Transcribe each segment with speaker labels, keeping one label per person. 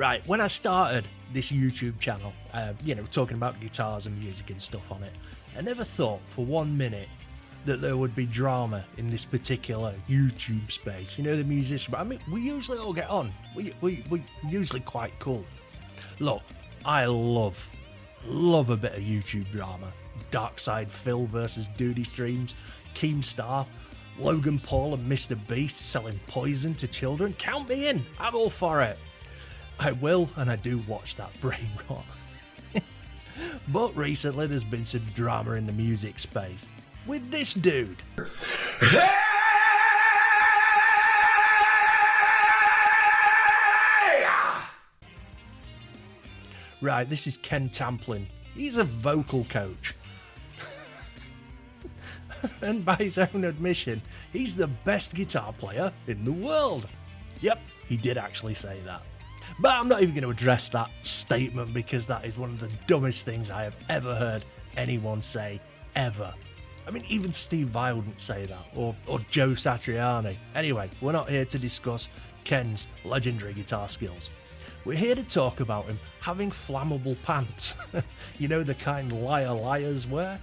Speaker 1: Right, when I started this YouTube channel, talking about guitars and music and stuff on it, I never thought for 1 minute that there would be drama in this particular YouTube space. You know, the musician, I mean, we usually all get on. We're usually quite cool. Look, I love a bit of YouTube drama. Darkside Phil versus Doody Streams, Keemstar, Logan Paul and Mr. Beast selling poison to children. Count me in, I'm all for it. I will, and I do watch that brain rot. But recently there's been some drama in the music space with this dude. Right, this is Ken Tamplin. He's a vocal coach. And by his own admission, he's the best guitar player in the world. Yep, he did actually say that. But I'm not even going to address that statement because that is one of the dumbest things I have ever heard anyone say, ever. I mean, even Steve Vai wouldn't say that, or Joe Satriani. Anyway, we're not here to discuss Ken's legendary guitar skills. We're here to talk about him having flammable pants. You know, the kind liars wear?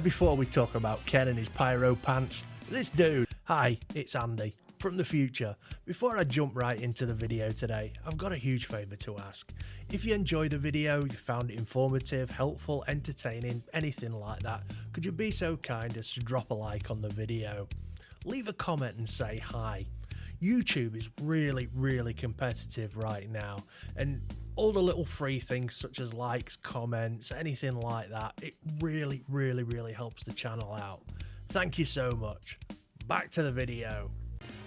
Speaker 1: Before we talk about Ken and his pyro pants, this dude. Hi, it's Andy from the future. Before I jump right into the video today, I've got a huge favour to ask. If you enjoyed the video, you found it informative, helpful, entertaining, anything like that, could you be so kind as to drop a like on the video? Leave a comment and say hi. YouTube is really competitive right now, and all the little free things such as likes, comments, anything like that, it really helps the channel out. Thank you so much. Back to the video.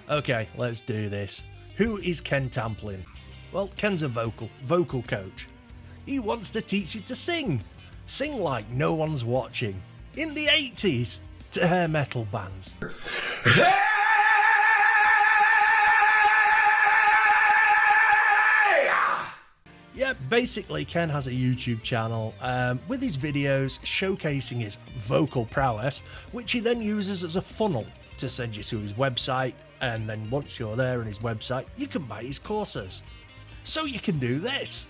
Speaker 1: Okay, let's do this. Who is Ken Tamplin? Well, Ken's a vocal coach. He wants to teach you to sing. Sing like no one's watching. In the 80s, to hair metal bands. Yeah, basically Ken has a YouTube channel with his videos showcasing his vocal prowess, which he then uses as a funnel to send you to his website, and then once you're there on his website, you can buy his courses. So you can do this.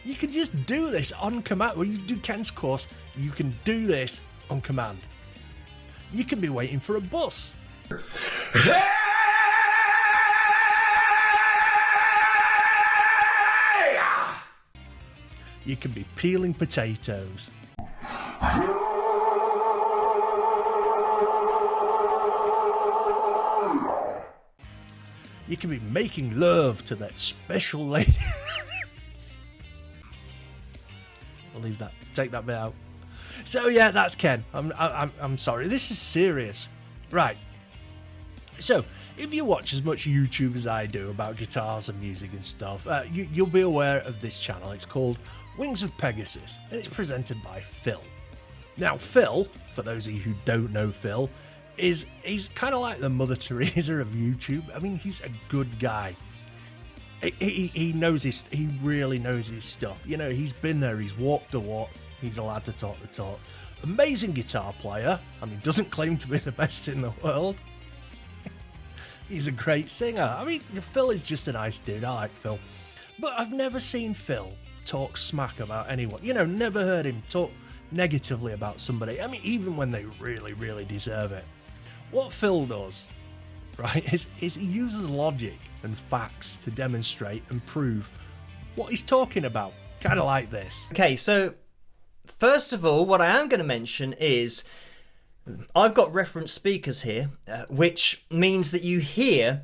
Speaker 1: You can just do this on command. When you do Ken's course, you can do this on command. You can be waiting for a bus. You can be peeling potatoes. You can be making love to that special lady. I'll leave that. Take that bit out. So yeah, that's Ken. I'm sorry. This is serious. Right. So, if you watch as much YouTube as I do about guitars and music and stuff, you'll be aware of this channel. It's called Wings of Pegasus, and it's presented by Phil. Now, Phil, for those of you who don't know Phil, he's kind of like the Mother Teresa of YouTube. I mean, he's a good guy. He really knows his stuff. You know, he's been there, he's walked the walk, he's allowed to talk the talk. Amazing guitar player. I mean, doesn't claim to be the best in the world. He's a great singer. I mean, Phil is just a nice dude. I like Phil. But I've never seen Phil talk smack about anyone. You know, never heard him talk negatively about somebody. I mean, even when they really deserve it. What Phil does, right, is he uses logic and facts to demonstrate and prove what he's talking about. Kind of like this.
Speaker 2: Okay, so first of all, what I am going to mention is I've got reference speakers here, which means that you hear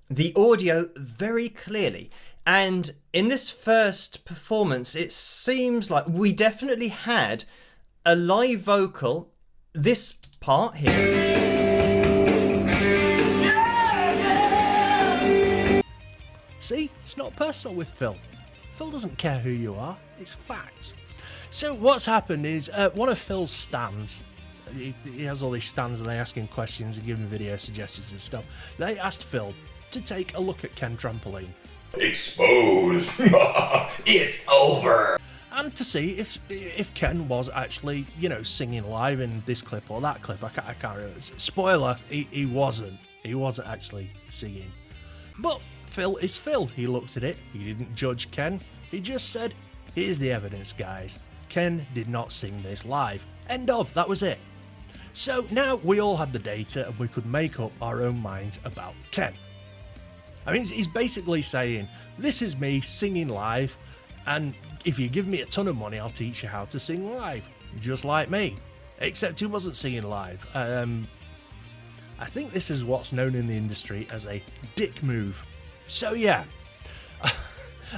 Speaker 2: the audio very clearly. And in this first performance, it seems like we definitely had a live vocal, this part here.
Speaker 1: See, it's not personal with Phil. Phil doesn't care who you are, it's facts. So what's happened is one of Phil's stands, he has all these stands and they ask him questions and give him video suggestions and stuff. They asked Phil to take a look at Ken Trampoline.
Speaker 3: Exposed. It's over.
Speaker 1: and to see if Ken was actually, you know, singing live in this clip or that clip. I can't remember. Spoiler, he wasn't. He wasn't actually singing. But Phil is Phil. He looked at it. He didn't judge Ken. He just said, here's the evidence, guys. Ken did not sing this live. End of. That was it. So now we all had the data and we could make up our own minds about Ken. I mean, he's basically saying, this is me singing live, and if you give me a ton of money, I'll teach you how to sing live, just like me. Except he wasn't singing live. I think this is what's known in the industry as a dick move. So yeah,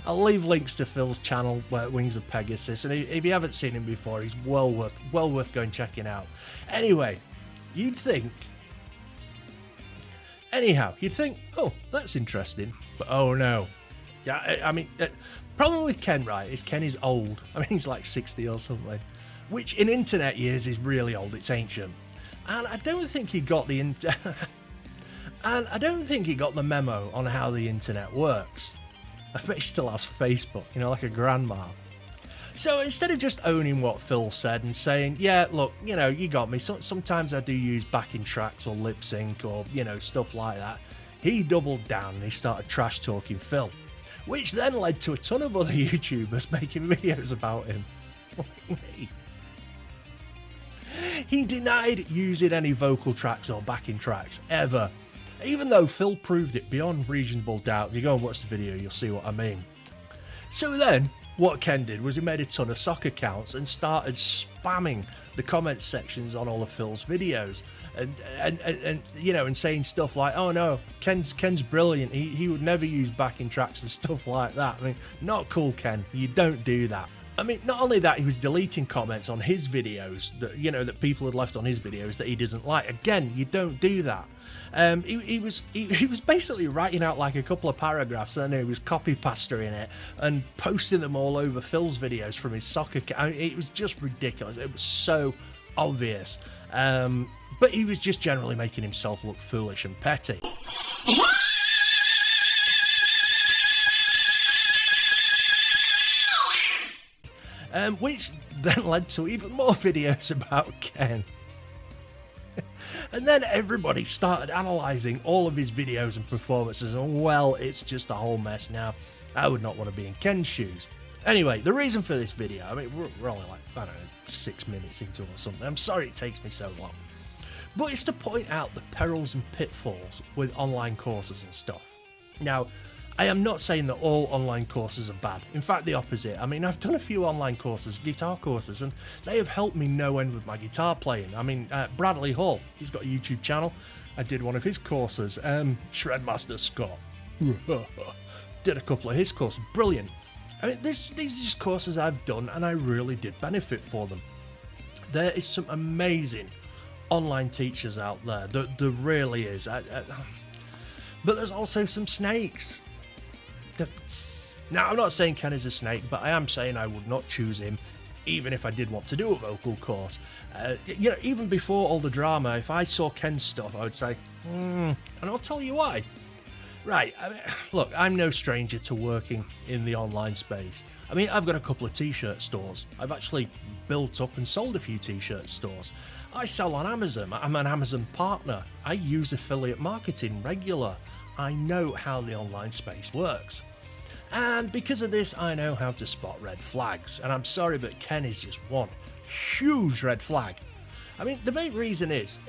Speaker 1: I'll leave links to Phil's channel, Wings of Pegasus, and if you haven't seen him before, he's well worth going checking out. Anyway, you'd think, oh, that's interesting, but oh no. Yeah, I mean, problem with Ken, right, is Ken is old. I mean, he's like 60 or something, which in internet years is really old. It's ancient, and I don't think he got the memo on how the internet works. I bet he still has Facebook, you know, like a grandma. So instead of just owning what Phil said and saying, yeah, look, you know, you got me. Sometimes I do use backing tracks or lip sync or, you know, stuff like that. He doubled down and he started trash talking Phil, which then led to a ton of other YouTubers making videos about him. Like me. He denied using any vocal tracks or backing tracks, ever. Even though Phil proved it beyond reasonable doubt. If you go and watch the video, you'll see what I mean. So then, what Ken did was he made a ton of sock accounts and started spamming the comment sections on all of Phil's videos, and you know, and saying stuff like, "Oh no, Ken's brilliant. He would never use backing tracks and stuff like that." I mean, not cool, Ken. You don't do that. I mean, not only that, he was deleting comments on his videos that, you know, that people had left on his videos that he doesn't like. Again, you don't do that. He was basically writing out like a couple of paragraphs, and then he was copy pasting it and posting them all over Phil's videos from his soccer account. I mean, it was just ridiculous. It was so obvious. But he was just generally making himself look foolish and petty. Which then led to even more videos about Ken. And then everybody started analysing all of his videos and performances, and well, it's just a whole mess now. I would not want to be in Ken's shoes. Anyway, the reason for this video, I mean, we're only like, I don't know, 6 minutes into it or something. I'm sorry it takes me so long. But it's to point out the perils and pitfalls with online courses and stuff. Now, I am not saying that all online courses are bad. In fact, the opposite. I mean, I've done a few online courses, guitar courses, and they have helped me no end with my guitar playing. I mean, Bradley Hall, he's got a YouTube channel. I did one of his courses. Shredmaster Scott did a couple of his courses. Brilliant. I mean, these are just courses I've done, and I really did benefit for them. There is some amazing online teachers out there. There really is. But there's also some snakes. Now, I'm not saying Ken is a snake, but I am saying I would not choose him, even if I did want to do a vocal course. You know, even before all the drama, if I saw Ken's stuff, I would say, and I'll tell you why. Right, I mean, look, I'm no stranger to working in the online space. I mean, I've got a couple of t-shirt stores. I've actually built up and sold a few t-shirt stores. I sell on Amazon. I'm an Amazon partner. I use affiliate marketing regular. I know how the online space works. And because of this, I know how to spot red flags. And I'm sorry, but Ken is just one huge red flag. I mean, the main reason is,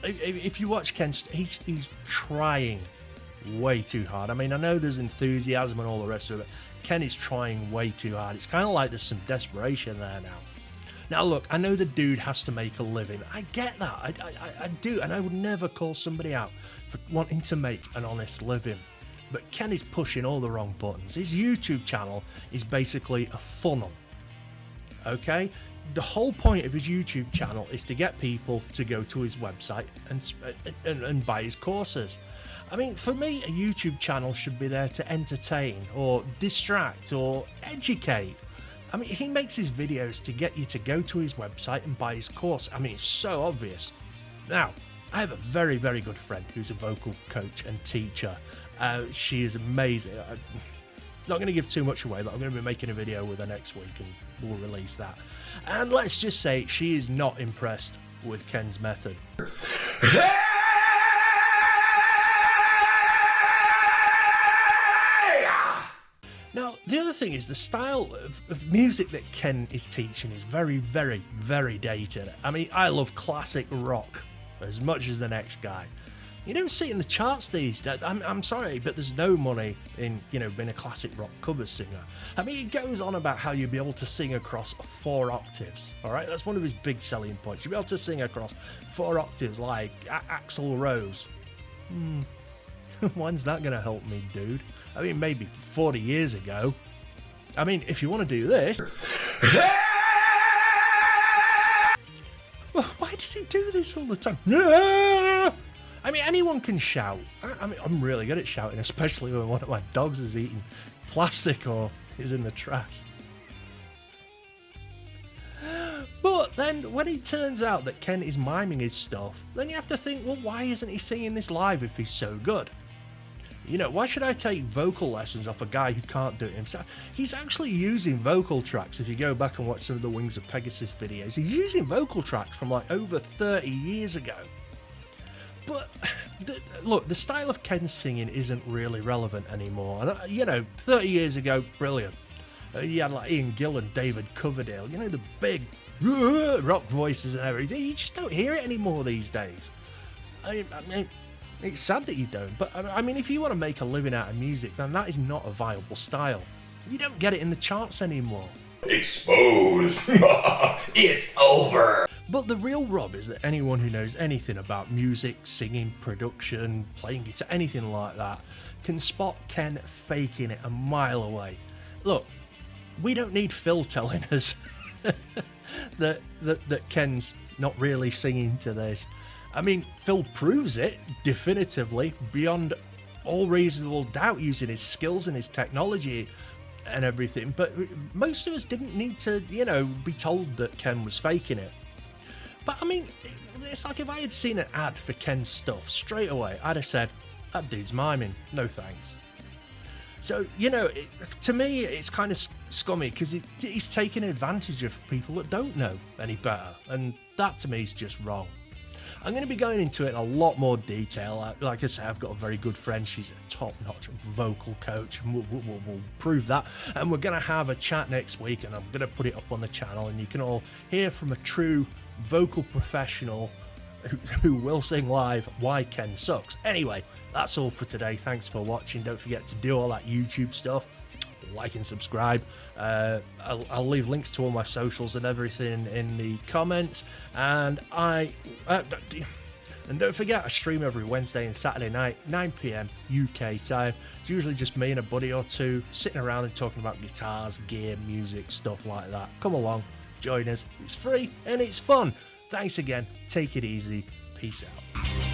Speaker 1: if you watch Ken, he's trying way too hard. I mean, I know there's enthusiasm and all the rest of it. Ken is trying way too hard. It's kind of like there's some desperation there now. Now look, I know the dude has to make a living. I get that. I do, and I would never call somebody out for wanting to make an honest living. But Ken is pushing all the wrong buttons. His YouTube channel is basically a funnel. Okay? The whole point of his YouTube channel is to get people to go to his website and buy his courses. I mean, for me, a YouTube channel should be there to entertain or distract or educate. I mean, he makes his videos to get you to go to his website and buy his course. I mean, it's so obvious. Now, I have a very, very good friend who's a vocal coach and teacher. She is amazing. Not going to give too much away, but I'm going to be making a video with her next week and we'll release that. And let's just say she is not impressed with Ken's method. Now, the other thing is the style of music that Ken is teaching is very, very, very dated. I mean, I love classic rock as much as the next guy. You don't see it in the charts these days. I'm sorry, but there's no money in, you know, being a classic rock cover singer. I mean, he goes on about how you'll be able to sing across 4 octaves, all right? That's one of his big selling points. You'll be able to sing across 4 octaves like Axl Rose. When's that going to help me, dude? I mean, maybe 40 years ago. I mean, if you want to do this... Why does he do this all the time? I mean, anyone can shout. I mean, I'm really good at shouting, especially when one of my dogs is eating plastic or is in the trash. But then when it turns out that Ken is miming his stuff, then you have to think, well, why isn't he singing this live if he's so good? You know, why should I take vocal lessons off a guy who can't do it himself? He's actually using vocal tracks. If you go back and watch some of the Wings of Pegasus videos, he's using vocal tracks from like over 30 years ago. But, look, the style of Ken's singing isn't really relevant anymore. And, you know, 30 years ago, brilliant. You had like Ian Gill and David Coverdale, you know, the big rock voices and everything. You just don't hear it anymore these days. I mean, it's sad that you don't, but I mean, if you want to make a living out of music, then that is not a viable style. You don't get it in the charts anymore.
Speaker 3: Exposed. It's over.
Speaker 1: But the real rub is that anyone who knows anything about music, singing, production, playing guitar, anything like that, can spot Ken faking it a mile away. Look, we don't need Phil telling us that Ken's not really singing to this. I mean, Phil proves it definitively beyond all reasonable doubt using his skills and his technology and everything, but most of us didn't need to, you know, be told that Ken was faking it. But I mean, it's like if I had seen an ad for Ken's stuff straight away, I'd have said, that dude's miming, no thanks. So, you know, to me, it's kind of scummy because he's taking advantage of people that don't know any better, and that to me is just wrong. I'm going to be going into it in a lot more detail. Like I say, I've got a very good friend. She's a top-notch vocal coach, and we'll prove that. And we're going to have a chat next week, and I'm going to put it up on the channel, and you can all hear from a true vocal professional who will sing live why Ken sucks. Anyway, that's all for today. Thanks for watching. Don't forget to do all that YouTube stuff. Like and subscribe. I'll leave links to all my socials and everything in the comments, and don't forget, I stream every Wednesday and Saturday night, 9 PM UK time. It's usually just me and a buddy or two sitting around and talking about guitars, gear, music, stuff like that. Come along, join us. It's free and it's fun. Thanks again. Take it easy. Peace out.